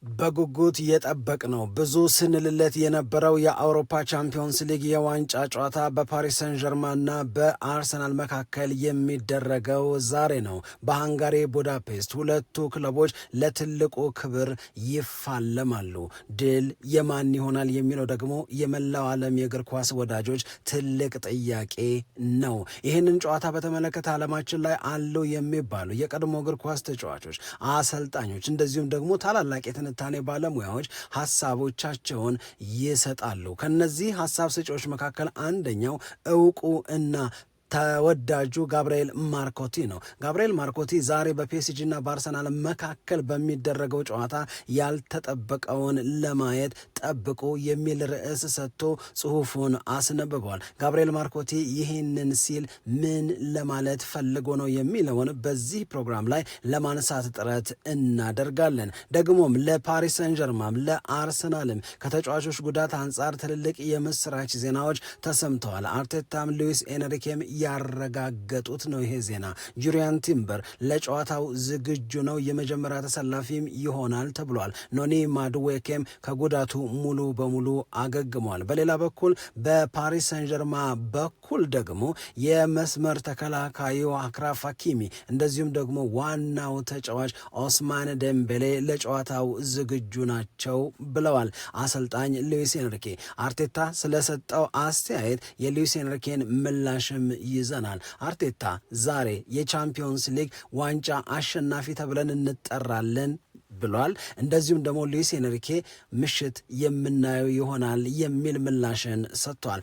በጉጉት የጠበቅነው ብዙ ስንልለት የነበረው የአውሮፓ ቻምፒዮንስ ሊግ የዋንጫ ጨዋታ በፓሪስ ሰን ዠርማንና በአርሰናል መካከል የሚደረገው ዛሬ ነው። በሃንጋሪ ቡዳፔስት ሁለቱ ክለቦች ለትልቁ ክብር ይፋለማሉ። ድል የማን ይሆናል የሚለው ደግሞ የመላው ዓለም የእግር ኳስ ወዳጆች ትልቅ ጥያቄ ነው። ይህንን ጨዋታ በተመለከተ ዓለማችን ላይ አሉ የሚባሉ የቀድሞ እግር ኳስ ተጫዋቾች፣ አሰልጣኞች እንደዚሁም ደግሞ ታላላቅ ትንታኔ ባለሙያዎች ሐሳቦቻቸውን ይሰጣሉ። ከነዚህ ሐሳብ ሰጪዎች መካከል አንደኛው ዕውቁ እና ተወዳጁ ጋብርኤል ማርኮቲ ነው። ጋብርኤል ማርኮቲ ዛሬ በፒኤስጂ እና በአርሰናል መካከል በሚደረገው ጨዋታ ያልተጠበቀውን ለማየት ጠብቁ የሚል ርዕስ ሰጥቶ ጽሑፉን አስነብቧል። ጋብርኤል ማርኮቲ ይህንን ሲል ምን ለማለት ፈልጎ ነው የሚለውን በዚህ ፕሮግራም ላይ ለማንሳት ጥረት እናደርጋለን። ደግሞም ለፓሪስ ሰን ዠርማን ለአርሰናልም ከተጫዋቾች ጉዳት አንጻር ትልልቅ የምስራች ዜናዎች ተሰምተዋል። አርቴታም ሉዊስ ኤንሪኬም ያረጋገጡት ነው ይሄ ዜና። ጁሪያን ቲምበር ለጨዋታው ዝግጁ ነው፣ የመጀመሪያ ተሰላፊም ይሆናል ተብሏል። ኖኒ ማድዌኬም ከጉዳቱ ሙሉ በሙሉ አገግሟል። በሌላ በኩል በፓሪስ ሰን ዠርማ በኩል ደግሞ የመስመር ተከላካዩ አክራፍ ሀኪሚ እንደዚሁም ደግሞ ዋናው ተጫዋች ኦስማን ደምቤሌ ለጨዋታው ዝግጁ ናቸው ብለዋል አሰልጣኝ ሉዊስ ኤንሪኬ። አርቴታ ስለሰጠው አስተያየት የሉዊስ ኤንሪኬን ምላሽም ይዘናል። አርቴታ ዛሬ የቻምፒዮንስ ሊግ ዋንጫ አሸናፊ ተብለን እንጠራለን ብሏል። እንደዚሁም ደግሞ ሉዊስ ኤንሪኬ ምሽት የምናየው ይሆናል የሚል ምላሽን ሰጥቷል።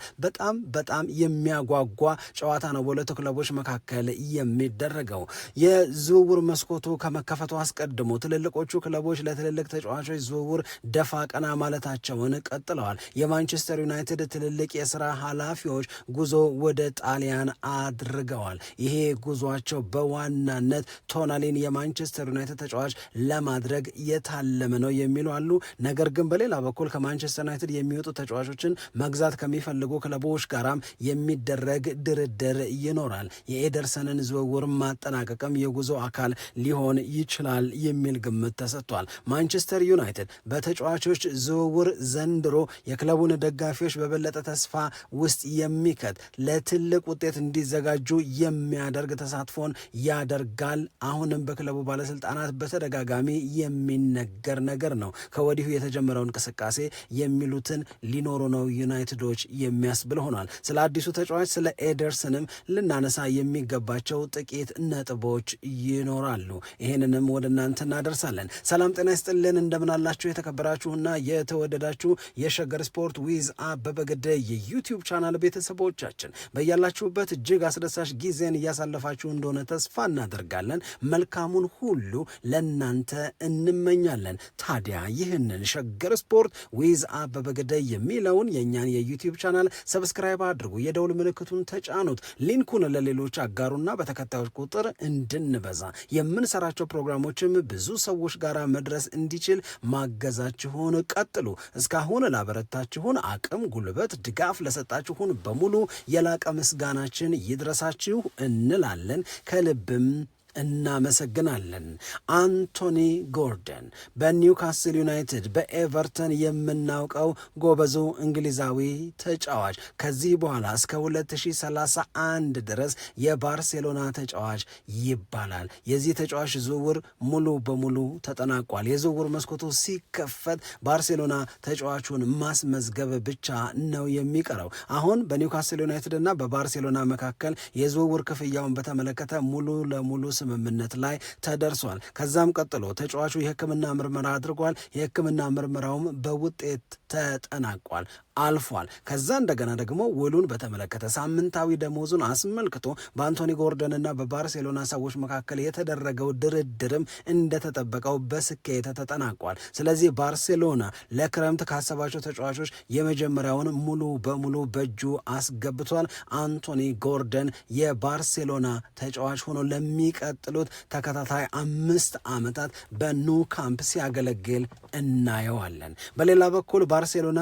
በጣም የሚያጓጓ ጨዋታ ነው በሁለቱ ክለቦች መካከል የሚደረገው። የዝውውር መስኮቱ ከመከፈቱ አስቀድሞ ትልልቆቹ ክለቦች ለትልልቅ ተጫዋቾች ዝውውር ደፋ ቀና ማለታቸውን ቀጥለዋል። የማንቸስተር ዩናይትድ ትልልቅ የስራ ኃላፊዎች ጉዞ ወደ ጣሊያን አድርገዋል። ይሄ ጉዟቸው በዋናነት ቶናሊን የማንቸስተር ዩናይትድ ተጫዋች ለማድረግ የታለመ ነው የሚሉ አሉ። ነገር ግን በሌላ በኩል ከማንቸስተር ዩናይትድ የሚወጡ ተጫዋቾችን መግዛት ከሚፈልጉ ክለቦች ጋራም የሚደረግ ድርድር ይኖራል። የኤደርሰንን ዝውውር ማጠናቀቅም የጉዞ አካል ሊሆን ይችላል የሚል ግምት ተሰጥቷል። ማንቸስተር ዩናይትድ በተጫዋቾች ዝውውር ዘንድሮ የክለቡን ደጋፊዎች በበለጠ ተስፋ ውስጥ የሚከት ለትልቅ ውጤት እንዲዘጋጁ የሚያደርግ ተሳትፎን ያደርጋል። አሁንም በክለቡ ባለስልጣናት በተደጋጋሚ የሚነገር ነገር ነው። ከወዲሁ የተጀመረው እንቅስቃሴ የሚሉትን ሊኖሩ ነው ዩናይትዶች የሚያስብል ሆኗል። ስለ አዲሱ ተጫዋች ስለ ኤደርሰንም ልናነሳ የሚገባቸው ጥቂት ነጥቦች ይኖራሉ። ይህንንም ወደ እናንተ እናደርሳለን። ሰላም ጤና ይስጥልን፣ እንደምናላችሁ የተከበራችሁና የተወደዳችሁ የሸገር ስፖርት ዊዝ አበበ ግደይ የዩቲዩብ ቻናል ቤተሰቦቻችን በያላችሁበት እጅግ አስደሳች ጊዜን እያሳለፋችሁ እንደሆነ ተስፋ እናደርጋለን። መልካሙን ሁሉ ለእናንተ እንመኛለን። ታዲያ ይህንን ሸገር ስፖርት ዊዝ አበበ ግደይ የሚለውን የእኛን የዩቲዩብ ቻናል ሰብስክራይብ አድርጉ፣ የደውል ምልክቱን ተጫኑት፣ ሊንኩን ለሌሎች አጋሩና በተከታዮች ቁጥር እንድንበዛ የምንሰራቸው ፕሮግራሞችም ብዙ ሰዎች ጋር መድረስ እንዲችል ማገዛችሁን ቀጥሉ። እስካሁን ላበረታችሁን አቅም፣ ጉልበት፣ ድጋፍ ለሰጣችሁን በሙሉ የላቀ ምስጋናችን ይድረሳችሁ እንላለን። ከልብም እናመሰግናለን። አንቶኒ ጎርደን በኒውካስል ዩናይትድ በኤቨርተን የምናውቀው ጎበዙ እንግሊዛዊ ተጫዋች ከዚህ በኋላ እስከ 2031 ድረስ የባርሴሎና ተጫዋች ይባላል። የዚህ ተጫዋች ዝውውር ሙሉ በሙሉ ተጠናቋል። የዝውውር መስኮቱ ሲከፈት ባርሴሎና ተጫዋቹን ማስመዝገብ ብቻ ነው የሚቀረው። አሁን በኒውካስል ዩናይትድ እና በባርሴሎና መካከል የዝውውር ክፍያውን በተመለከተ ሙሉ ለሙሉ ስምምነት ላይ ተደርሷል። ከዛም ቀጥሎ ተጫዋቹ የሕክምና ምርመራ አድርጓል። የሕክምና ምርመራውም በውጤት ተጠናቋል፣ አልፏል። ከዛ እንደገና ደግሞ ውሉን በተመለከተ ሳምንታዊ ደሞዙን አስመልክቶ በአንቶኒ ጎርደንና በባርሴሎና ሰዎች መካከል የተደረገው ድርድርም እንደተጠበቀው በስኬት ተጠናቋል። ስለዚህ ባርሴሎና ለክረምት ካሰባቸው ተጫዋቾች የመጀመሪያውን ሙሉ በሙሉ በእጁ አስገብቷል። አንቶኒ ጎርደን የባርሴሎና ተጫዋች ሆኖ ለሚቀጥሉት ተከታታይ 5 ዓመታት በኑ ካምፕ ሲያገለግል እናየዋለን። በሌላ በኩል ባርሴሎና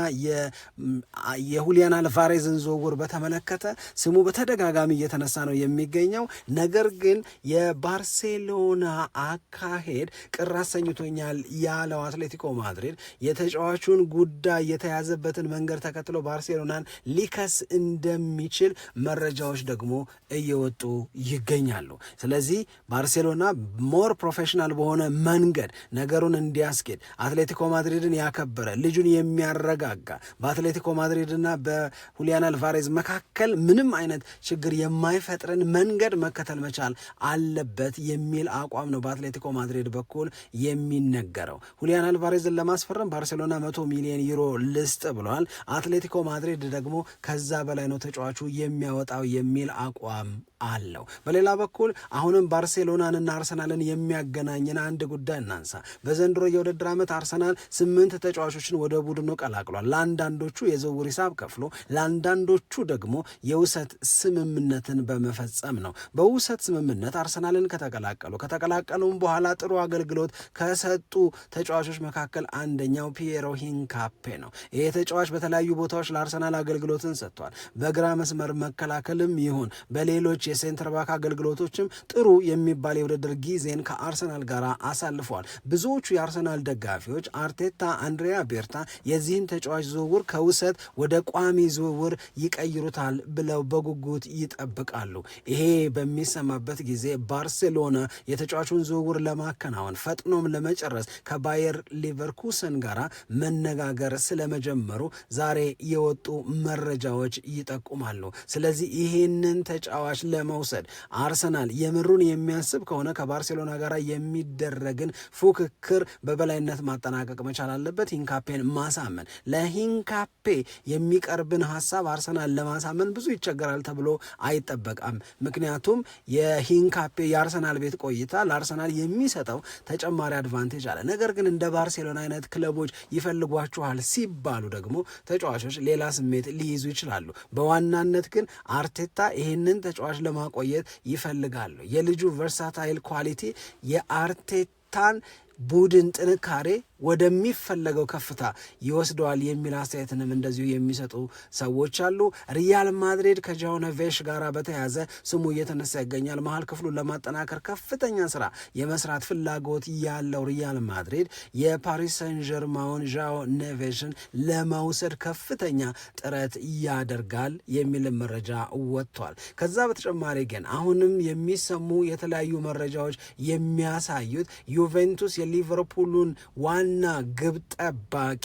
የሁሊያን አልቫሬዝን ዝውውር በተመለከተ ስሙ በተደጋጋሚ እየተነሳ ነው የሚገኘው። ነገር ግን የባርሴሎና አካሄድ ቅር አሰኝቶኛል ያለው አትሌቲኮ ማድሪድ የተጫዋቹን ጉዳይ የተያዘበትን መንገድ ተከትሎ ባርሴሎናን ሊከስ እንደሚችል መረጃዎች ደግሞ እየወጡ ይገኛሉ። ስለዚህ ባርሴሎና ሞር ፕሮፌሽናል በሆነ መንገድ ነገሩን እንዲያስኬድ አትሌቲኮ ማድሪድን ያከበረ ልጁን የሚያረጋጋ በአትሌቲኮ ማድሪድና በሁሊያን አልቫሬዝ መካከል ምንም አይነት ችግር የማይፈጥርን መንገድ መከተል መቻል አለበት የሚል አቋም ነው በአትሌቲኮ ማድሪድ በኩል የሚነገረው። ሁሊያን አልቫሬዝን ለማስፈረም ባርሴሎና 100 ሚሊዮን ዩሮ ልስጥ ብሏል። አትሌቲኮ ማድሪድ ደግሞ ከዛ በላይ ነው ተጫዋቹ የሚያወጣው የሚል አቋም አለው። በሌላ በኩል አሁንም ባርሴሎናንና አርሰናልን የሚያገናኝን አንድ ጉዳይ እናንሳ። በዘንድሮ የውድድር ዓመት አርሰናል 8 ተጫዋቾችን ወደ ቡድኑ ቀላቅሏል። ለአንዳንዶቹ የዝውውር ሂሳብ ከፍሎ ለአንዳንዶቹ ደግሞ የውሰት ስምምነትን በመፈጸም ነው። በውሰት ስምምነት አርሰናልን ከተቀላቀሉም በኋላ ጥሩ አገልግሎት ከሰጡ ተጫዋቾች መካከል አንደኛው ፒየሮ ሂንካፔ ነው። ይህ ተጫዋች በተለያዩ ቦታዎች ለአርሰናል አገልግሎትን ሰጥቷል። በግራ መስመር መከላከልም ይሁን በሌሎች የሴንተር ባክ አገልግሎቶችም ጥሩ የሚባል የውድድር ጊዜን ከአርሰናል ጋር አሳልፏል። ብዙዎቹ የአርሰናል ደጋፊዎች አርቴታ፣ አንድሪያ ቤርታ የዚህን ተጫዋች ዝውውር ከውሰት ወደ ቋሚ ዝውውር ይቀይሩታል ብለው በጉጉት ይጠብቃሉ። ይሄ በሚሰማበት ጊዜ ባርሴሎና የተጫዋቹን ዝውውር ለማከናወን ፈጥኖም ለመጨረስ ከባየር ሊቨርኩሰን ጋር መነጋገር ስለመጀመሩ ዛሬ የወጡ መረጃዎች ይጠቁማሉ። ስለዚህ ይህንን ተጫዋች ለመውሰድ አርሰናል የምሩን የሚያስብ ከሆነ ከባርሴሎና ጋር የሚደረግን ፉክክር በበላይነት ማጠናቀቅ መቻል አለበት። ሂንካፔን ማሳመን ለሂንካፔ የሚቀርብን ሀሳብ አርሰናል ለማሳመን ብዙ ይቸገራል ተብሎ አይጠበቃም። ምክንያቱም የሂንካፔ የአርሰናል ቤት ቆይታ ለአርሰናል የሚሰጠው ተጨማሪ አድቫንቴጅ አለ። ነገር ግን እንደ ባርሴሎና አይነት ክለቦች ይፈልጓችኋል ሲባሉ ደግሞ ተጫዋቾች ሌላ ስሜት ሊይዙ ይችላሉ። በዋናነት ግን አርቴታ ይህንን ተጫዋች ለማቆየት ይፈልጋሉ። የልጁ ቨርሳታይል ኳሊቲ የአርቴታን ቡድን ጥንካሬ ወደሚፈለገው ከፍታ ይወስደዋል የሚል አስተያየትንም እንደዚሁ የሚሰጡ ሰዎች አሉ። ሪያል ማድሪድ ከጃኦ ኔቬስ ጋር በተያዘ ስሙ እየተነሳ ይገኛል። መሀል ክፍሉን ለማጠናከር ከፍተኛ ስራ የመስራት ፍላጎት ያለው ሪያል ማድሪድ የፓሪስ ሰን ጀርማውን ጃኦ ኔቬስን ለመውሰድ ከፍተኛ ጥረት ያደርጋል የሚል መረጃ ወጥቷል። ከዛ በተጨማሪ ግን አሁንም የሚሰሙ የተለያዩ መረጃዎች የሚያሳዩት ዩቬንቱስ የሊቨርፑሉን ዋና ግብ ጠባቂ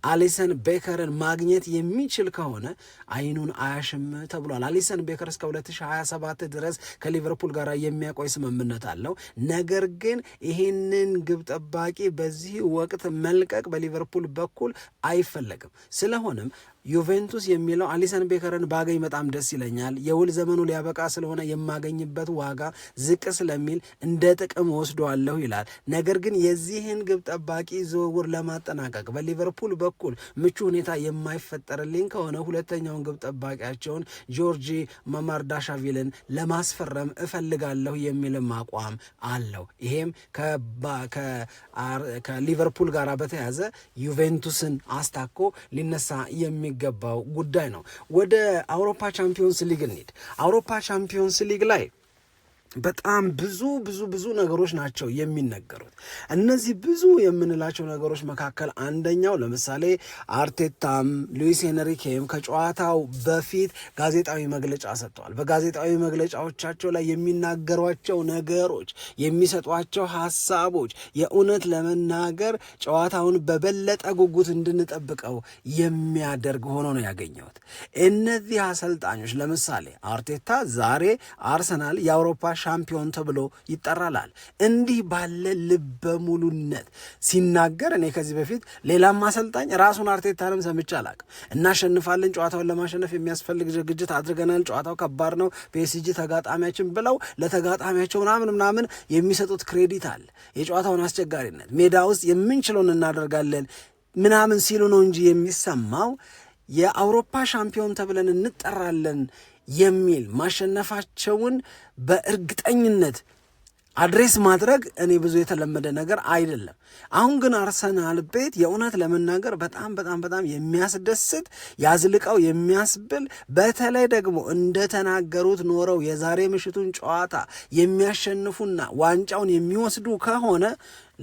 አሊሰን ቤከርን ማግኘት የሚችል ከሆነ አይኑን አያሽም ተብሏል። አሊሰን ቤከር እስከ 2027 ድረስ ከሊቨርፑል ጋር የሚያቆይ ስምምነት አለው። ነገር ግን ይህንን ግብ ጠባቂ በዚህ ወቅት መልቀቅ በሊቨርፑል በኩል አይፈለግም። ስለሆነም ዩቬንቱስ የሚለው አሊሰን ቤከርን ባገኝ በጣም ደስ ይለኛል፣ የውል ዘመኑ ሊያበቃ ስለሆነ የማገኝበት ዋጋ ዝቅ ስለሚል እንደ ጥቅም ወስደዋለሁ ይላል። ነገር ግን የዚህን ግብ ጠባቂ ዝውውር ለማጠናቀቅ በሊቨርፑል በኩል ምቹ ሁኔታ የማይፈጠርልኝ ከሆነ ሁለተኛውን ግብ ጠባቂያቸውን ጆርጂ ማማርዳሻቪልን ለማስፈረም እፈልጋለሁ የሚልም አቋም አለው። ይሄም ከሊቨርፑል ጋር በተያዘ ዩቬንቱስን አስታኮ ሊነሳ የሚገባው ጉዳይ ነው። ወደ አውሮፓ ቻምፒዮንስ ሊግ እንሂድ። አውሮፓ ቻምፒዮንስ ሊግ ላይ በጣም ብዙ ነገሮች ናቸው የሚነገሩት። እነዚህ ብዙ የምንላቸው ነገሮች መካከል አንደኛው ለምሳሌ አርቴታም ሉዊስ ኤንሪኬም ከጨዋታው በፊት ጋዜጣዊ መግለጫ ሰጥተዋል። በጋዜጣዊ መግለጫዎቻቸው ላይ የሚናገሯቸው ነገሮች፣ የሚሰጧቸው ሀሳቦች የእውነት ለመናገር ጨዋታውን በበለጠ ጉጉት እንድንጠብቀው የሚያደርግ ሆኖ ነው ያገኘሁት። እነዚህ አሰልጣኞች ለምሳሌ አርቴታ ዛሬ አርሰናል የአውሮፓ ሻምፒዮን ተብሎ ይጠራላል። እንዲህ ባለ ልበ ሙሉነት ሲናገር እኔ ከዚህ በፊት ሌላም አሰልጣኝ ራሱን አርቴታንም ሰምቼ አላቅም። እናሸንፋለን፣ ጨዋታውን ለማሸነፍ የሚያስፈልግ ዝግጅት አድርገናል፣ ጨዋታው ከባድ ነው፣ ፒኤስጂ ተጋጣሚያችን ብለው ለተጋጣሚያቸው ምናምን የሚሰጡት ክሬዲት አለ። የጨዋታውን አስቸጋሪነት ሜዳ ውስጥ የምንችለውን እናደርጋለን ምናምን ሲሉ ነው እንጂ የሚሰማው የአውሮፓ ሻምፒዮን ተብለን እንጠራለን የሚል ማሸነፋቸውን በእርግጠኝነት አድሬስ ማድረግ እኔ ብዙ የተለመደ ነገር አይደለም። አሁን ግን አርሰናል ቤት የእውነት ለመናገር በጣም በጣም በጣም የሚያስደስት ያዝልቀው የሚያስብል በተለይ ደግሞ እንደተናገሩት ኖረው የዛሬ ምሽቱን ጨዋታ የሚያሸንፉና ዋንጫውን የሚወስዱ ከሆነ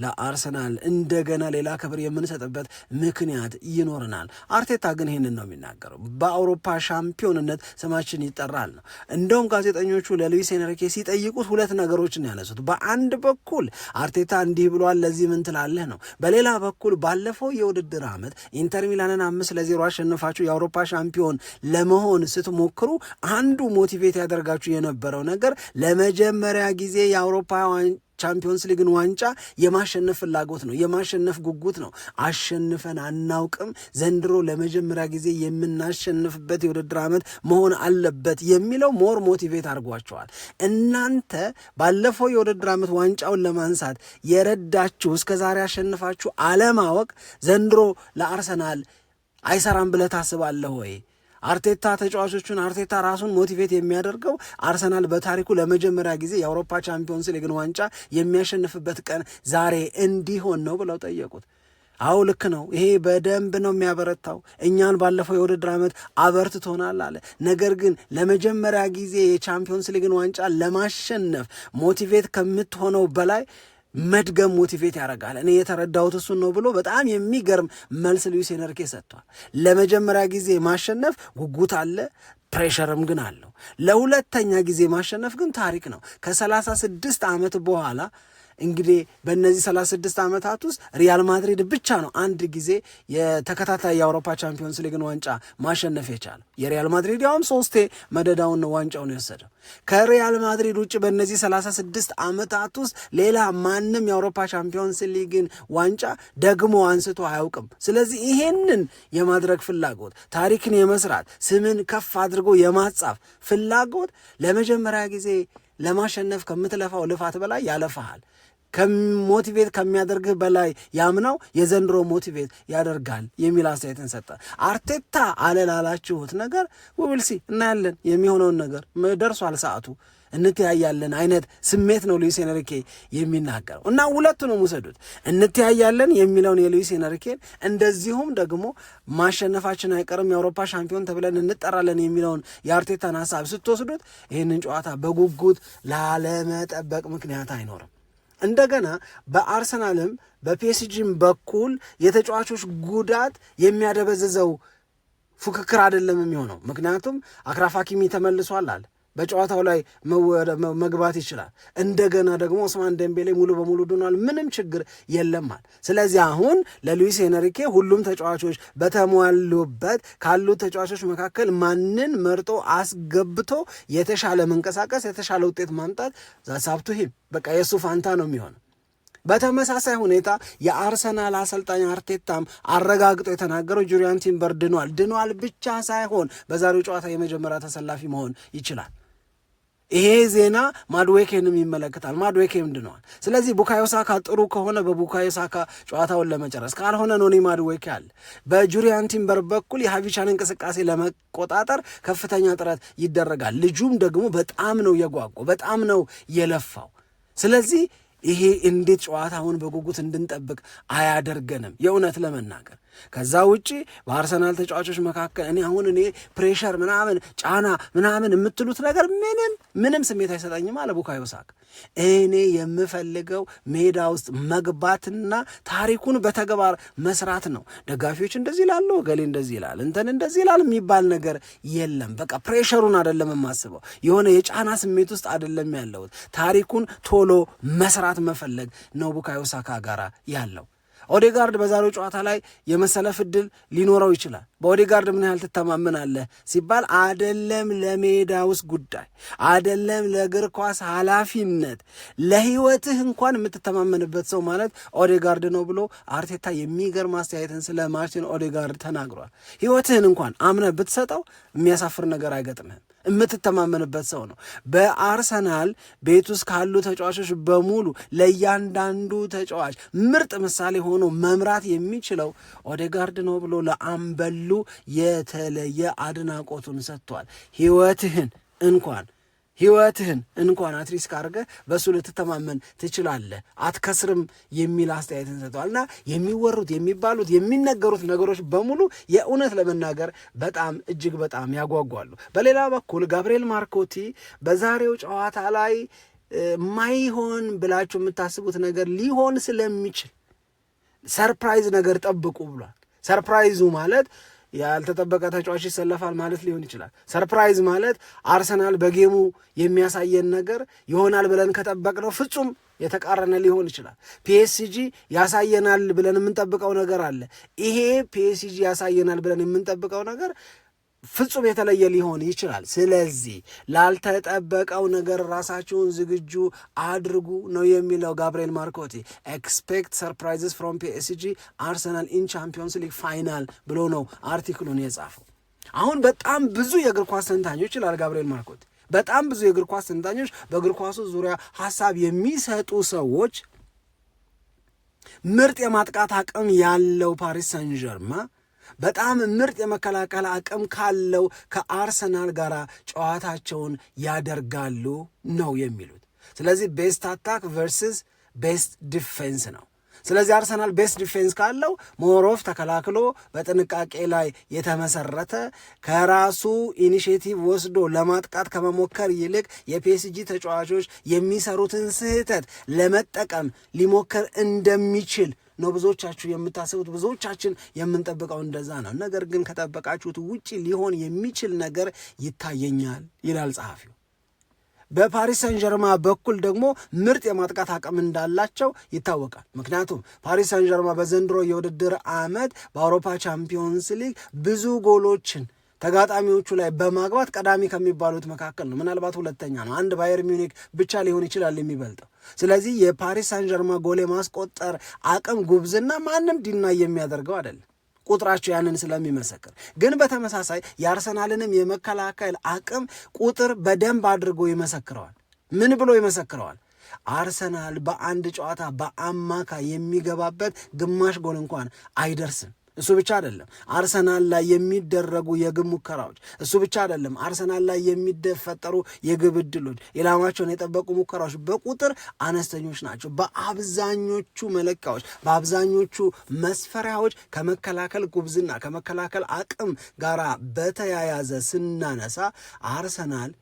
ለአርሰናል እንደገና ሌላ ክብር የምንሰጥበት ምክንያት ይኖርናል። አርቴታ ግን ይህንን ነው የሚናገረው። በአውሮፓ ሻምፒዮንነት ስማችን ይጠራል ነው። እንደውም ጋዜጠኞቹ ለሉዊስ ኤንሪኬ ሲጠይቁት ሁለት ነገሮችን ያነሱት። በአንድ በኩል አርቴታ እንዲህ ብሏል፣ ለዚህ ምን ትላለህ ነው። በሌላ በኩል ባለፈው የውድድር ዓመት ኢንተር ሚላንን 5-0 አሸንፋችሁ የአውሮፓ ሻምፒዮን ለመሆን ስትሞክሩ አንዱ ሞቲቬት ያደርጋችሁ የነበረው ነገር ለመጀመሪያ ጊዜ የአውሮፓ ቻምፒዮንስ ሊግን ዋንጫ የማሸነፍ ፍላጎት ነው፣ የማሸነፍ ጉጉት ነው። አሸንፈን አናውቅም፣ ዘንድሮ ለመጀመሪያ ጊዜ የምናሸንፍበት የውድድር ዓመት መሆን አለበት የሚለው ሞር ሞቲቬት አድርጓቸዋል። እናንተ ባለፈው የውድድር ዓመት ዋንጫውን ለማንሳት የረዳችሁ እስከዛሬ አሸንፋችሁ አለማወቅ ዘንድሮ ለአርሰናል አይሰራም ብለህ ታስባለህ ወይ? አርቴታ ተጫዋቾቹን አርቴታ ራሱን ሞቲቬት የሚያደርገው አርሰናል በታሪኩ ለመጀመሪያ ጊዜ የአውሮፓ ቻምፒዮንስ ሊግን ዋንጫ የሚያሸንፍበት ቀን ዛሬ እንዲሆን ነው ብለው ጠየቁት። አዎ ልክ ነው፣ ይሄ በደንብ ነው የሚያበረታው፣ እኛን ባለፈው የውድድር ዓመት አበርትቶናል አለ። ነገር ግን ለመጀመሪያ ጊዜ የቻምፒዮንስ ሊግን ዋንጫ ለማሸነፍ ሞቲቬት ከምትሆነው በላይ መድገም ሞቲቬት ያደርጋል። እኔ የተረዳሁት እሱን ነው ብሎ በጣም የሚገርም መልስ ሉዊስ ኤንሪኬ ሰጥቷል። ለመጀመሪያ ጊዜ ማሸነፍ ጉጉት አለ፣ ፕሬሸርም ግን አለው። ለሁለተኛ ጊዜ ማሸነፍ ግን ታሪክ ነው። ከ36 ዓመት በኋላ እንግዲህ በእነዚህ 36 ዓመታት ውስጥ ሪያል ማድሪድ ብቻ ነው አንድ ጊዜ የተከታታይ የአውሮፓ ቻምፒዮንስ ሊግን ዋንጫ ማሸነፍ የቻለው። የሪያል ማድሪድ ያውም 3 ዋንጫውን የወሰደው። ከሪያል ማድሪድ ውጭ በእነዚህ 36 ዓመታት ውስጥ ሌላ ማንም የአውሮፓ ቻምፒዮንስ ሊግን ዋንጫ ደግሞ አንስቶ አያውቅም። ስለዚህ ይሄንን የማድረግ ፍላጎት፣ ታሪክን የመስራት ስምን ከፍ አድርጎ የማጻፍ ፍላጎት ለመጀመሪያ ጊዜ ለማሸነፍ ከምትለፋው ልፋት በላይ ያለፋሃል። ከሞቲቬት ከሚያደርግህ በላይ ያምናው የዘንድሮ ሞቲቬት ያደርጋል የሚል አስተያየትን ሰጠ። አርቴታ አለላላችሁት ነገር ውብልሲ እናያለን፣ የሚሆነውን ነገር ደርሷል፣ ሰዓቱ እንተያያለን አይነት ስሜት ነው ሉዊስ ኤንሪኬ የሚናገረው። እና ሁለቱንም ውሰዱት፣ እንተያያለን የሚለውን የሉዊስ ኤንሪኬን እንደዚሁም ደግሞ ማሸነፋችን አይቀርም የአውሮፓ ሻምፒዮን ተብለን እንጠራለን የሚለውን የአርቴታን ሀሳብ ስትወስዱት ይህንን ጨዋታ በጉጉት ላለመጠበቅ ምክንያት አይኖርም። እንደገና በአርሰናልም በፒኤስጂም በኩል የተጫዋቾች ጉዳት የሚያደበዝዘው ፉክክር አይደለም የሚሆነው። ምክንያቱም አክራፍ ሀኪሚ ተመልሷል አለ፣ በጨዋታው ላይ መግባት ይችላል። እንደገና ደግሞ ኦስማን ደምቤሌ ሙሉ በሙሉ ድኗል፣ ምንም ችግር የለማል። ስለዚህ አሁን ለሉዊስ ኤንሪኬ ሁሉም ተጫዋቾች በተሟሉበት ካሉት ተጫዋቾች መካከል ማንን መርጦ አስገብቶ የተሻለ መንቀሳቀስ የተሻለ ውጤት ማምጣት ዛሳብቱሂም በቃ የእሱ ፋንታ ነው የሚሆነው። በተመሳሳይ ሁኔታ የአርሰናል አሰልጣኝ አርቴታም አረጋግጦ የተናገረው ጁሪያን ቲምበር ድኗል ብቻ ሳይሆን በዛሬው ጨዋታ የመጀመሪያ ተሰላፊ መሆን ይችላል። ይሄ ዜና ማድዌኬንም ይመለከታል። ማድዌኬም ድነዋል። ስለዚህ ቡካዮ ሳካ ጥሩ ከሆነ በቡካዮ ሳካ ጨዋታውን ለመጨረስ ካልሆነ ኖኒ ማድዌኬ አለ። በጁሪያን ቲምበር በኩል የሃቪቻን እንቅስቃሴ ለመቆጣጠር ከፍተኛ ጥረት ይደረጋል። ልጁም ደግሞ በጣም ነው የጓጓው፣ በጣም ነው የለፋው። ስለዚህ ይሄ እንዴት ጨዋታውን በጉጉት እንድንጠብቅ አያደርገንም የእውነት ለመናገር። ከዛ ውጪ በአርሰናል ተጫዋቾች መካከል እኔ ፕሬሸር ምናምን ጫና ምናምን የምትሉት ነገር ምንም ስሜት አይሰጠኝም አለ ቡካዮ ሳካ። እኔ የምፈልገው ሜዳ ውስጥ መግባትና ታሪኩን በተግባር መስራት ነው። ደጋፊዎች እንደዚህ ይላሉ፣ ገሌ እንደዚህ ይላል፣ እንትን እንደዚህ ይላል የሚባል ነገር የለም። በቃ ፕሬሸሩን አይደለም የማስበው፣ የሆነ የጫና ስሜት ውስጥ አይደለም ያለሁት። ታሪኩን ቶሎ መስራት መፈለግ ነው ቡካዮ ሳካ ጋር ያለው። ኦዴጋርድ በዛሬው ጨዋታ ላይ የመሰለፍ ዕድል ሊኖረው ይችላል። በኦዴጋርድ ምን ያህል ትተማመናለህ ሲባል አደለም ለሜዳ ውስጥ ጉዳይ አደለም ለእግር ኳስ ኃላፊነት ለህይወትህ እንኳን የምትተማመንበት ሰው ማለት ኦዴጋርድ ነው ብሎ አርቴታ የሚገርም አስተያየትን ስለ ማርቲን ኦዴጋርድ ተናግሯል። ህይወትህን እንኳን አምነህ ብትሰጠው የሚያሳፍር ነገር አይገጥምህም። የምትተማመንበት ሰው ነው። በአርሰናል ቤት ውስጥ ካሉ ተጫዋቾች በሙሉ ለእያንዳንዱ ተጫዋች ምርጥ ምሳሌ ሆኖ መምራት የሚችለው ኦዴጋርድ ነው ብሎ ለአምበሉ የተለየ አድናቆቱን ሰጥቷል። ህይወትህን እንኳን ህይወትህን እንኳን አትሪስክ አድርገህ በእሱ ልትተማመን ትችላለህ፣ አትከስርም የሚል አስተያየትን ሰጥተዋልና የሚወሩት የሚባሉት የሚነገሩት ነገሮች በሙሉ የእውነት ለመናገር በጣም እጅግ በጣም ያጓጓሉ። በሌላ በኩል ጋብርኤል ማርኮቲ በዛሬው ጨዋታ ላይ ማይሆን ብላችሁ የምታስቡት ነገር ሊሆን ስለሚችል ሰርፕራይዝ ነገር ጠብቁ ብሏል። ሰርፕራይዙ ማለት ያልተጠበቀ ተጫዋች ይሰለፋል ማለት ሊሆን ይችላል። ሰርፕራይዝ ማለት አርሰናል በጌሙ የሚያሳየን ነገር ይሆናል ብለን ከጠበቅነው ፍጹም የተቃረነ ሊሆን ይችላል። ፒኤስጂ ያሳየናል ብለን የምንጠብቀው ነገር አለ። ይሄ ፒኤስጂ ያሳየናል ብለን የምንጠብቀው ነገር ፍጹም የተለየ ሊሆን ይችላል። ስለዚህ ላልተጠበቀው ነገር ራሳችሁን ዝግጁ አድርጉ ነው የሚለው ጋብርኤል ማርኮቲ። ኤክስፔክት ሰርፕራይዝስ ፍሮም ፒኤስጂ አርሰናል ኢን ቻምፒዮንስ ሊግ ፋይናል ብሎ ነው አርቲክሉን የጻፈው። አሁን በጣም ብዙ የእግር ኳስ ተንታኞች ይላል ጋብርኤል ማርኮቲ፣ በጣም ብዙ የእግር ኳስ ተንታኞች፣ በእግር ኳሱ ዙሪያ ሀሳብ የሚሰጡ ሰዎች ምርጥ የማጥቃት አቅም ያለው ፓሪስ ሰን ዠርማ በጣም ምርጥ የመከላከል አቅም ካለው ከአርሰናል ጋር ጨዋታቸውን ያደርጋሉ ነው የሚሉት። ስለዚህ ቤስት አታክ ቨርስስ ቤስት ዲፌንስ ነው። ስለዚህ አርሰናል ቤስት ዲፌንስ ካለው ሞሮፍ ተከላክሎ በጥንቃቄ ላይ የተመሰረተ ከራሱ ኢኒሼቲቭ ወስዶ ለማጥቃት ከመሞከር ይልቅ የፒኤስጂ ተጫዋቾች የሚሰሩትን ስህተት ለመጠቀም ሊሞክር እንደሚችል ነው ብዙዎቻችሁ የምታስቡት፣ ብዙዎቻችን የምንጠብቀው እንደዛ ነው። ነገር ግን ከጠበቃችሁት ውጪ ሊሆን የሚችል ነገር ይታየኛል ይላል ጸሐፊው። በፓሪስ ሰን ዠርማ በኩል ደግሞ ምርጥ የማጥቃት አቅም እንዳላቸው ይታወቃል። ምክንያቱም ፓሪስ ሰን ዠርማ በዘንድሮ የውድድር ዓመት በአውሮፓ ቻምፒዮንስ ሊግ ብዙ ጎሎችን ተጋጣሚዎቹ ላይ በማግባት ቀዳሚ ከሚባሉት መካከል ነው። ምናልባት ሁለተኛ ነው። አንድ ባየር ሚዩኒክ ብቻ ሊሆን ይችላል የሚበልጠው። ስለዚህ የፓሪስ ሳን ዠርማ ጎል የማስቆጠር አቅም ጉብዝና ማንም ዲና የሚያደርገው አይደለም፣ ቁጥራቸው ያንን ስለሚመሰክር። ግን በተመሳሳይ የአርሰናልንም የመከላከል አቅም ቁጥር በደንብ አድርጎ ይመሰክረዋል። ምን ብሎ ይመሰክረዋል? አርሰናል በአንድ ጨዋታ በአማካይ የሚገባበት ግማሽ ጎል እንኳን አይደርስም። እሱ ብቻ አይደለም አርሰናል ላይ የሚደረጉ የግብ ሙከራዎች፣ እሱ ብቻ አይደለም አርሰናል ላይ የሚፈጠሩ የግብ ዕድሎች፣ ኢላማቸውን የጠበቁ ሙከራዎች በቁጥር አነስተኞች ናቸው። በአብዛኞቹ መለኪያዎች፣ በአብዛኞቹ መስፈሪያዎች ከመከላከል ጉብዝና ከመከላከል አቅም ጋር በተያያዘ ስናነሳ አርሰናል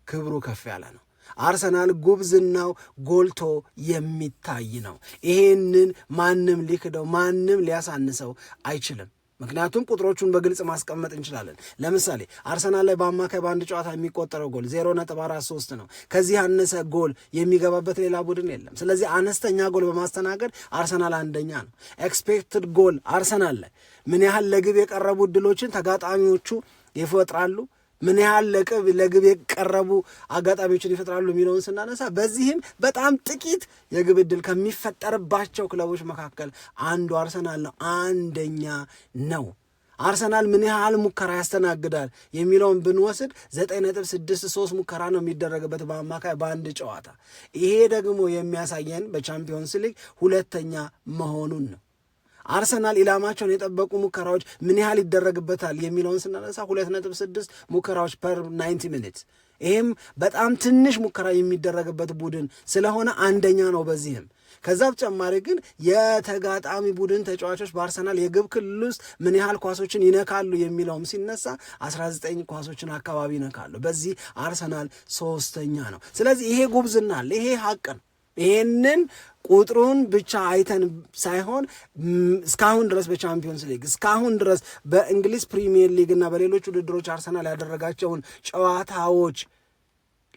ክብሩ ከፍ ያለ ነው። አርሰናል ጉብዝናው ጎልቶ የሚታይ ነው። ይሄንን ማንም ሊክደው ማንም ሊያሳንሰው አይችልም። ምክንያቱም ቁጥሮቹን በግልጽ ማስቀመጥ እንችላለን። ለምሳሌ አርሰናል ላይ በአማካይ በአንድ ጨዋታ የሚቆጠረው ጎል 0.43 ነው። ከዚህ ያነሰ ጎል የሚገባበት ሌላ ቡድን የለም። ስለዚህ አነስተኛ ጎል በማስተናገድ አርሰናል አንደኛ ነው። ኤክስፔክትድ ጎል አርሰናል ላይ ምን ያህል ለግብ የቀረቡ ዕድሎችን ተጋጣሚዎቹ ይፈጥራሉ፣ ምን ያህል ለግብ የቀረቡ አጋጣሚዎችን ይፈጥራሉ የሚለውን ስናነሳ በዚህም በጣም ጥቂት የግብ ዕድል ከሚፈጠርባቸው ክለቦች መካከል አንዱ አርሰናል ነው፣ አንደኛ ነው። አርሰናል ምን ያህል ሙከራ ያስተናግዳል የሚለውን ብንወስድ 9.63 ሙከራ ነው የሚደረግበት በአማካይ በአንድ ጨዋታ። ይሄ ደግሞ የሚያሳየን በቻምፒዮንስ ሊግ ሁለተኛ መሆኑን ነው። አርሰናል ኢላማቸውን የጠበቁ ሙከራዎች ምን ያህል ይደረግበታል የሚለውን ስናነሳ 2.6 ሙከራዎች ፐር 90 ሚኒትስ። ይህም በጣም ትንሽ ሙከራ የሚደረግበት ቡድን ስለሆነ አንደኛ ነው በዚህም። ከዛ በተጨማሪ ግን የተጋጣሚ ቡድን ተጫዋቾች በአርሰናል የግብ ክልል ውስጥ ምን ያህል ኳሶችን ይነካሉ የሚለውም ሲነሳ 19 ኳሶችን አካባቢ ይነካሉ። በዚህ አርሰናል ሶስተኛ ነው። ስለዚህ ይሄ ጉብዝና አለ፣ ይሄ ሀቅ ነው። ይሄንን ቁጥሩን ብቻ አይተን ሳይሆን እስካሁን ድረስ በቻምፒዮንስ ሊግ እስካሁን ድረስ በእንግሊዝ ፕሪሚየር ሊግ እና በሌሎች ውድድሮች አርሰናል ያደረጋቸውን ጨዋታዎች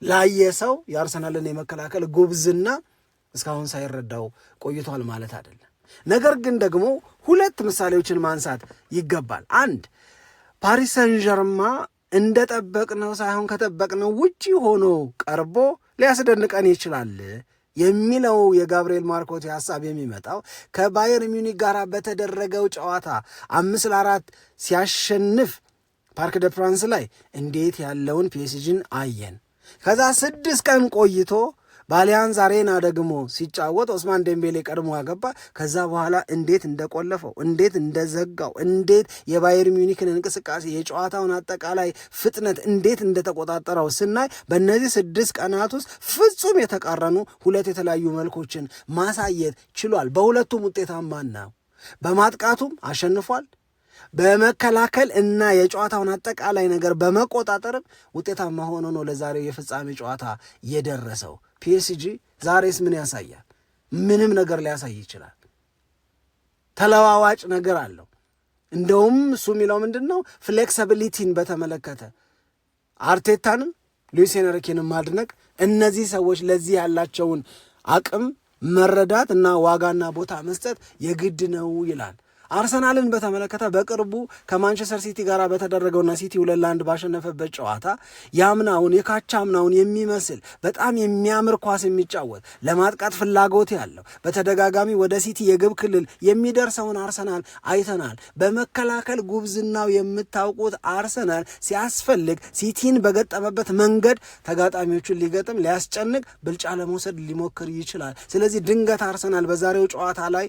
ላየ ሰው የአርሰናልን የመከላከል ጉብዝና እስካሁን ሳይረዳው ቆይቷል ማለት አይደለም። ነገር ግን ደግሞ ሁለት ምሳሌዎችን ማንሳት ይገባል። አንድ ፓሪስ ሰን ዠርማ እንደጠበቅነው ሳይሆን ከጠበቅነው ውጪ ሆኖ ቀርቦ ሊያስደንቀን ይችላል የሚለው የጋብርኤል ማርኮቲ ሐሳብ የሚመጣው ከባየር ሚዩኒክ ጋር በተደረገው ጨዋታ 5-4 ሲያሸንፍ ፓርክ ደ ፍራንስ ላይ እንዴት ያለውን ፒኤስጂን አየን። ከዛ 6 ቀን ቆይቶ በአሊያንዝ አሬና ደግሞ ሲጫወት ኦስማን ዴምቤሌ ቀድሞ አገባ። ከዛ በኋላ እንዴት እንደቆለፈው፣ እንዴት እንደዘጋው፣ እንዴት የባየር ሚዩኒክን እንቅስቃሴ የጨዋታውን አጠቃላይ ፍጥነት እንዴት እንደተቆጣጠረው ስናይ በእነዚህ 6 ቀናት ውስጥ ፍጹም የተቃረኑ ሁለት የተለያዩ መልኮችን ማሳየት ችሏል። በሁለቱም ውጤታማ ነው። በማጥቃቱም አሸንፏል። በመከላከል እና የጨዋታውን አጠቃላይ ነገር በመቆጣጠርም ውጤታማ ሆኖ ነው ለዛሬው የፍጻሜ ጨዋታ የደረሰው። ፒኤስጂ ዛሬስ ምን ያሳያል? ምንም ነገር ሊያሳይ ይችላል። ተለዋዋጭ ነገር አለው። እንደውም እሱ የሚለው ምንድን ነው? ፍሌክሲቢሊቲን በተመለከተ አርቴታንም ሉዊስ ኤንሪኬንም ማድነቅ፣ እነዚህ ሰዎች ለዚህ ያላቸውን አቅም መረዳት እና ዋጋና ቦታ መስጠት የግድ ነው ይላል። አርሰናልን በተመለከተ በቅርቡ ከማንቸስተር ሲቲ ጋር በተደረገውና ሲቲ 2-1 ባሸነፈበት ጨዋታ ያምናውን የካቻምናውን የሚመስል በጣም የሚያምር ኳስ የሚጫወት ለማጥቃት ፍላጎት ያለው በተደጋጋሚ ወደ ሲቲ የግብ ክልል የሚደርሰውን አርሰናል አይተናል። በመከላከል ጉብዝናው የምታውቁት አርሰናል ሲያስፈልግ ሲቲን በገጠመበት መንገድ ተጋጣሚዎቹን ሊገጥም ሊያስጨንቅ ብልጫ ለመውሰድ ሊሞክር ይችላል። ስለዚህ ድንገት አርሰናል በዛሬው ጨዋታ ላይ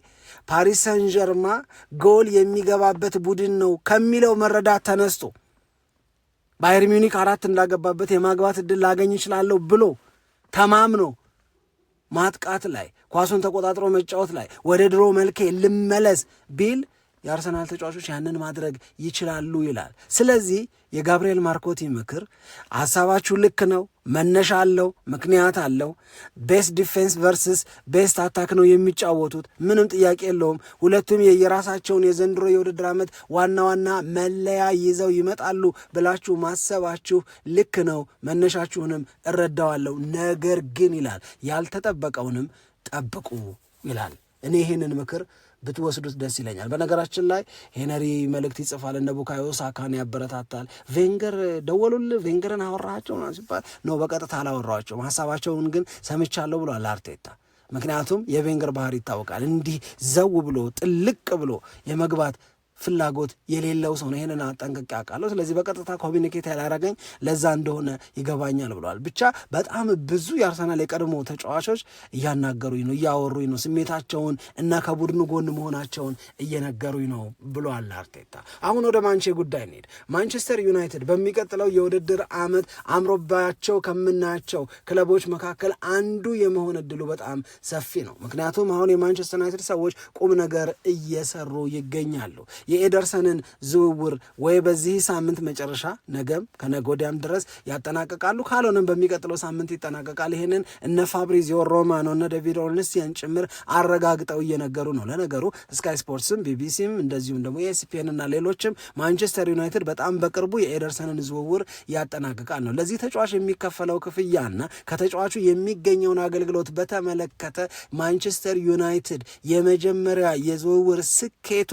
ፓሪስ ሰን ዠርማ ጎል የሚገባበት ቡድን ነው ከሚለው መረዳት ተነስቶ ባየር ሚዩኒክ 4 እንዳገባበት የማግባት ዕድል ላገኝ ይችላለሁ ብሎ ተማምኖ ማጥቃት ላይ ኳሱን ተቆጣጥሮ መጫወት ላይ ወደ ድሮ መልኬ ልመለስ ቢል የአርሰናል ተጫዋቾች ያንን ማድረግ ይችላሉ ይላል። ስለዚህ የጋብርኤል ማርኮቲ ምክር ሐሳባችሁ ልክ ነው፣ መነሻ አለው፣ ምክንያት አለው። ቤስት ዲፌንስ ቨርስስ ቤስት አታክ ነው የሚጫወቱት፣ ምንም ጥያቄ የለውም። ሁለቱም የየራሳቸውን የዘንድሮ የውድድር ዓመት ዋና ዋና መለያ ይዘው ይመጣሉ ብላችሁ ማሰባችሁ ልክ ነው፣ መነሻችሁንም እረዳዋለሁ። ነገር ግን ይላል ያልተጠበቀውንም ጠብቁ ይላል። እኔ ይህንን ምክር ብትወስዱት ደስ ይለኛል። በነገራችን ላይ ሄነሪ መልእክት ይጽፋል፣ እነ ቡካዮ ሳካን ያበረታታል። ቬንገር ደወሉልህ ቬንገርን አወራቸው ሲባል ነው፣ በቀጥታ አላወራቸውም፣ ሀሳባቸውን ግን ሰምቻለሁ ብሏል አርቴታ። ምክንያቱም የቬንገር ባህሪ ይታወቃል፣ እንዲህ ዘው ብሎ ጥልቅ ብሎ የመግባት ፍላጎት የሌለው ሰው ነው። ይሄንን አጠንቅቄ አውቃለሁ። ስለዚህ በቀጥታ ኮሚኒኬት ያላረገኝ ለዛ እንደሆነ ይገባኛል ብለዋል። ብቻ በጣም ብዙ የአርሰናል የቀድሞ ተጫዋቾች እያናገሩኝ ነው፣ እያወሩኝ ነው፣ ስሜታቸውን እና ከቡድኑ ጎን መሆናቸውን እየነገሩኝ ነው ብለዋል አርቴታ። አሁን ወደ ማንቼ ጉዳይ እንሄድ። ማንቸስተር ዩናይትድ በሚቀጥለው የውድድር ዓመት አምሮባቸው ከምናያቸው ክለቦች መካከል አንዱ የመሆን እድሉ በጣም ሰፊ ነው። ምክንያቱም አሁን የማንቸስተር ዩናይትድ ሰዎች ቁም ነገር እየሰሩ ይገኛሉ። የኤደርሰንን ዝውውር ወይ በዚህ ሳምንት መጨረሻ ነገም ከነገ ወዲያም ድረስ ያጠናቀቃሉ፣ ካልሆነም በሚቀጥለው ሳምንት ይጠናቀቃል። ይህንን እነ ፋብሪዚዮ ሮማኖ እነ ዴቪድ ኦርንስቲያን ጭምር አረጋግጠው እየነገሩ ነው። ለነገሩ ስካይ ስፖርትስም ቢቢሲም እንደዚሁም ደግሞ የኤስፒኤን እና ሌሎችም ማንቸስተር ዩናይትድ በጣም በቅርቡ የኤደርሰንን ዝውውር ያጠናቅቃል ነው። ለዚህ ተጫዋች የሚከፈለው ክፍያና ከተጫዋቹ የሚገኘውን አገልግሎት በተመለከተ ማንቸስተር ዩናይትድ የመጀመሪያ የዝውውር ስኬቱ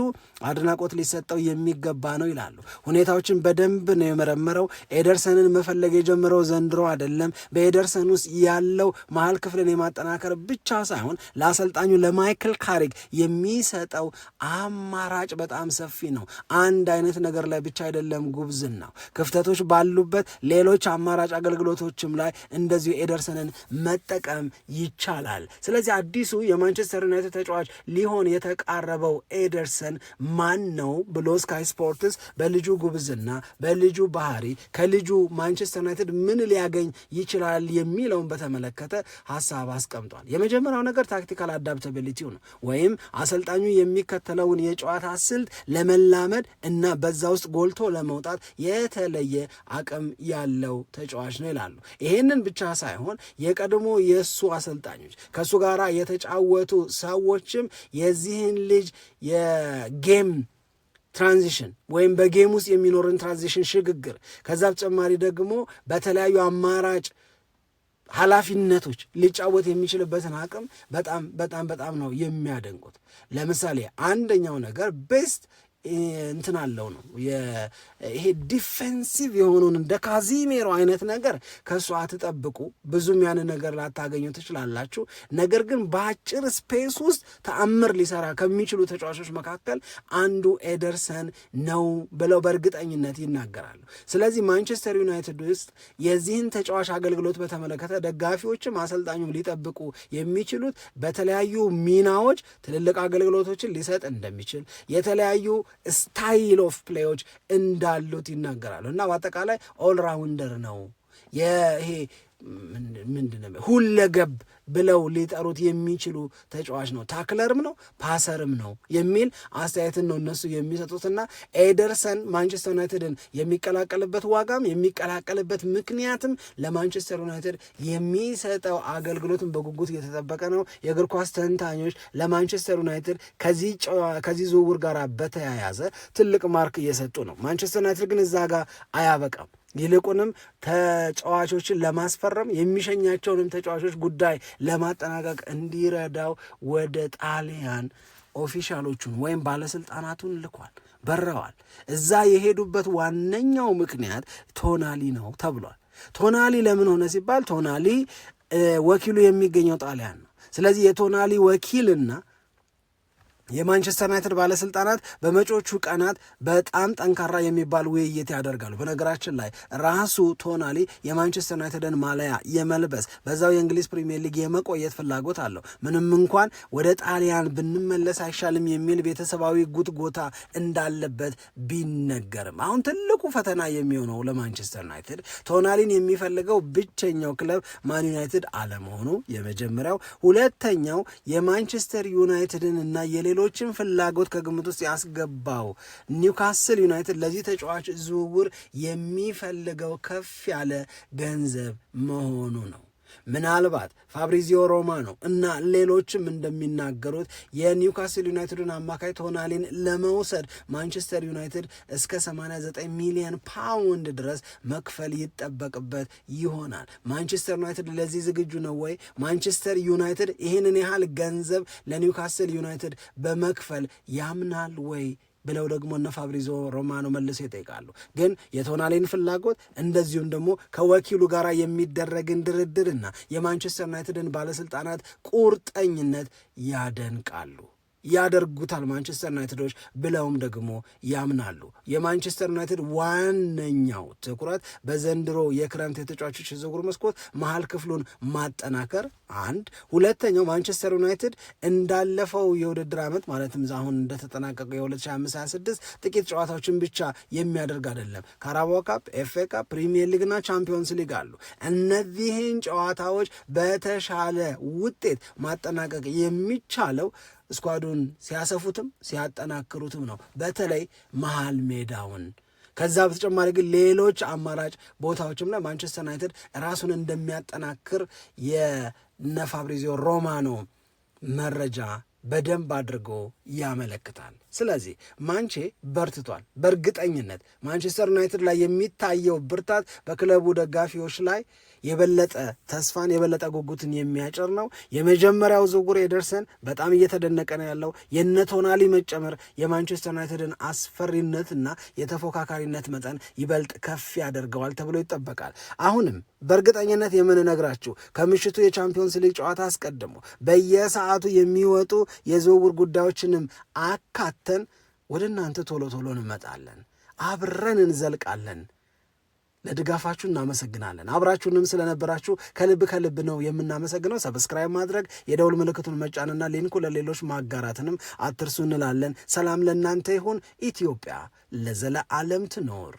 አድናቆት ሊሰጠው የሚገባ ነው ይላሉ። ሁኔታዎችን በደንብ ነው የመረመረው። ኤደርሰንን መፈለግ የጀመረው ዘንድሮ አይደለም። በኤደርሰን ውስጥ ያለው መሀል ክፍልን የማጠናከር ብቻ ሳይሆን ለአሰልጣኙ ለማይክል ካሪክ የሚሰጠው አማራጭ በጣም ሰፊ ነው። አንድ አይነት ነገር ላይ ብቻ አይደለም ጉብዝናው፣ ክፍተቶች ባሉበት ሌሎች አማራጭ አገልግሎቶችም ላይ እንደዚሁ ኤደርሰንን መጠቀም ይቻላል። ስለዚህ አዲሱ የማንቸስተር ዩናይትድ ተጫዋች ሊሆን የተቃረበው ኤደርሰን ማን ነው ብሎ ስካይ ስፖርትስ በልጁ ጉብዝና በልጁ ባህሪ ከልጁ ማንቸስተር ዩናይትድ ምን ሊያገኝ ይችላል የሚለውን በተመለከተ ሀሳብ አስቀምጧል። የመጀመሪያው ነገር ታክቲካል አዳፕታቢሊቲው ነው፣ ወይም አሰልጣኙ የሚከተለውን የጨዋታ ስልት ለመላመድ እና በዛ ውስጥ ጎልቶ ለመውጣት የተለየ አቅም ያለው ተጫዋች ነው ይላሉ። ይሄንን ብቻ ሳይሆን የቀድሞ የእሱ አሰልጣኞች ከእሱ ጋር የተጫወቱ ሰዎችም የዚህን ልጅ የጌም ትራንዚሽን ወይም በጌም ውስጥ የሚኖርን ትራንዚሽን ሽግግር፣ ከዛ በተጨማሪ ደግሞ በተለያዩ አማራጭ ኃላፊነቶች ሊጫወት የሚችልበትን አቅም በጣም በጣም በጣም ነው የሚያደንቁት። ለምሳሌ አንደኛው ነገር ቤስት እንትን አለው ነው ይሄ ዲፌንሲቭ የሆኑን እንደ ካዚሜሮ አይነት ነገር ከእሱ አትጠብቁ። ብዙም ያን ነገር ላታገኙ ትችላላችሁ። ነገር ግን በአጭር ስፔስ ውስጥ ተአምር ሊሰራ ከሚችሉ ተጫዋቾች መካከል አንዱ ኤደርሰን ነው ብለው በእርግጠኝነት ይናገራሉ። ስለዚህ ማንቸስተር ዩናይትድ ውስጥ የዚህን ተጫዋች አገልግሎት በተመለከተ ደጋፊዎችም አሰልጣኙም ሊጠብቁ የሚችሉት በተለያዩ ሚናዎች ትልልቅ አገልግሎቶችን ሊሰጥ እንደሚችል የተለያዩ ስታይል ኦፍ ፕሌዮች እንዳሉት ይናገራሉ እና በአጠቃላይ ኦልራውንደር ነው። ይሄ ምንድነው ሁለገብ ብለው ሊጠሩት የሚችሉ ተጫዋች ነው። ታክለርም ነው ፓሰርም ነው የሚል አስተያየትን ነው እነሱ የሚሰጡትና ኤደርሰን ማንቸስተር ዩናይትድን የሚቀላቀልበት ዋጋም የሚቀላቀልበት ምክንያትም ለማንቸስተር ዩናይትድ የሚሰጠው አገልግሎትን በጉጉት እየተጠበቀ ነው። የእግር ኳስ ተንታኞች ለማንቸስተር ዩናይትድ ከዚህ ዝውውር ጋር በተያያዘ ትልቅ ማርክ እየሰጡ ነው። ማንቸስተር ዩናይትድ ግን እዛ ጋር አያበቃም። ይልቁንም ተጫዋቾችን ለማስፈረም የሚሸኛቸውንም ተጫዋቾች ጉዳይ ለማጠናቀቅ እንዲረዳው ወደ ጣሊያን ኦፊሻሎቹን ወይም ባለስልጣናቱን ልኳል፣ በረዋል። እዛ የሄዱበት ዋነኛው ምክንያት ቶናሊ ነው ተብሏል። ቶናሊ ለምን ሆነ ሲባል ቶናሊ ወኪሉ የሚገኘው ጣሊያን ነው። ስለዚህ የቶናሊ ወኪልና የማንቸስተር ዩናይትድ ባለስልጣናት በመጪዎቹ ቀናት በጣም ጠንካራ የሚባል ውይይት ያደርጋሉ። በነገራችን ላይ ራሱ ቶናሊ የማንቸስተር ዩናይትድን ማሊያ የመልበስ በዛው የእንግሊዝ ፕሪሚየር ሊግ የመቆየት ፍላጎት አለው። ምንም እንኳን ወደ ጣሊያን ብንመለስ አይሻልም የሚል ቤተሰባዊ ጉትጎታ እንዳለበት ቢነገርም አሁን ትልቁ ፈተና የሚሆነው ለማንቸስተር ዩናይትድ ቶናሊን የሚፈልገው ብቸኛው ክለብ ማን ዩናይትድ አለመሆኑ የመጀመሪያው፣ ሁለተኛው የማንቸስተር ዩናይትድን እና የሌሎችን ፍላጎት ከግምት ውስጥ ያስገባው ኒውካስል ዩናይትድ ለዚህ ተጫዋች ዝውውር የሚፈልገው ከፍ ያለ ገንዘብ መሆኑ ነው። ምናልባት ፋብሪዚዮ ሮማኖ እና ሌሎችም እንደሚናገሩት የኒውካስል ዩናይትድን አማካይ ቶናሊን ለመውሰድ ማንቸስተር ዩናይትድ እስከ 89 ሚሊዮን ፓውንድ ድረስ መክፈል ይጠበቅበት ይሆናል። ማንቸስተር ዩናይትድ ለዚህ ዝግጁ ነው ወይ? ማንቸስተር ዩናይትድ ይህንን ያህል ገንዘብ ለኒውካስል ዩናይትድ በመክፈል ያምናል ወይ ብለው ደግሞ እነ ፋብሪዞ ሮማኖ መልሰው ይጠይቃሉ። ግን የቶናሊን ፍላጎት እንደዚሁም ደግሞ ከወኪሉ ጋር የሚደረግን ድርድርና የማንቸስተር ዩናይትድን ባለስልጣናት ቁርጠኝነት ያደንቃሉ፣ ያደርጉታል ማንቸስተር ዩናይትዶች ብለውም ደግሞ ያምናሉ። የማንቸስተር ዩናይትድ ዋነኛው ትኩረት በዘንድሮ የክረምት የተጫዋቾች ዝውውር መስኮት መሀል ክፍሉን ማጠናከር አንድ፣ ሁለተኛው ማንቸስተር ዩናይትድ እንዳለፈው የውድድር ዓመት ማለትም አሁን እንደተጠናቀቀው የ2025/26 ጥቂት ጨዋታዎችን ብቻ የሚያደርግ አይደለም። ካራባኦ ካፕ፣ ኤፍኤ ካፕ፣ ፕሪሚየር ሊግና ቻምፒዮንስ ሊግ አሉ። እነዚህን ጨዋታዎች በተሻለ ውጤት ማጠናቀቅ የሚቻለው ስኳዱን ሲያሰፉትም ሲያጠናክሩትም ነው፣ በተለይ መሃል ሜዳውን። ከዛ በተጨማሪ ግን ሌሎች አማራጭ ቦታዎችም ላይ ማንቸስተር ዩናይትድ ራሱን እንደሚያጠናክር የነ ፋብሪዚዮ ሮማኖ መረጃ በደንብ አድርጎ ያመለክታል። ስለዚህ ማንቼ በርትቷል። በእርግጠኝነት ማንቸስተር ዩናይትድ ላይ የሚታየው ብርታት በክለቡ ደጋፊዎች ላይ የበለጠ ተስፋን የበለጠ ጉጉትን የሚያጭር ነው። የመጀመሪያው ዝውውር ኤደርሰን በጣም እየተደነቀ ነው ያለው። የነ ቶናሊ መጨመር የማንቸስተር ዩናይትድን አስፈሪነትና የተፎካካሪነት መጠን ይበልጥ ከፍ ያደርገዋል ተብሎ ይጠበቃል። አሁንም በእርግጠኝነት የምንነግራችሁ ከምሽቱ የቻምፒዮንስ ሊግ ጨዋታ አስቀድሞ በየሰዓቱ የሚወጡ የዝውውር ጉዳዮችንም አካተን ወደ እናንተ ቶሎ ቶሎ እንመጣለን፣ አብረን እንዘልቃለን። ለድጋፋችሁ እናመሰግናለን። አብራችሁንም ስለነበራችሁ ከልብ ነው የምናመሰግነው። ሰብስክራይብ ማድረግ የደውል ምልክቱን መጫንና ሊንኩ ለሌሎች ማጋራትንም አትርሱ እንላለን። ሰላም ለእናንተ ይሁን። ኢትዮጵያ ለዘለዓለም ትኖር።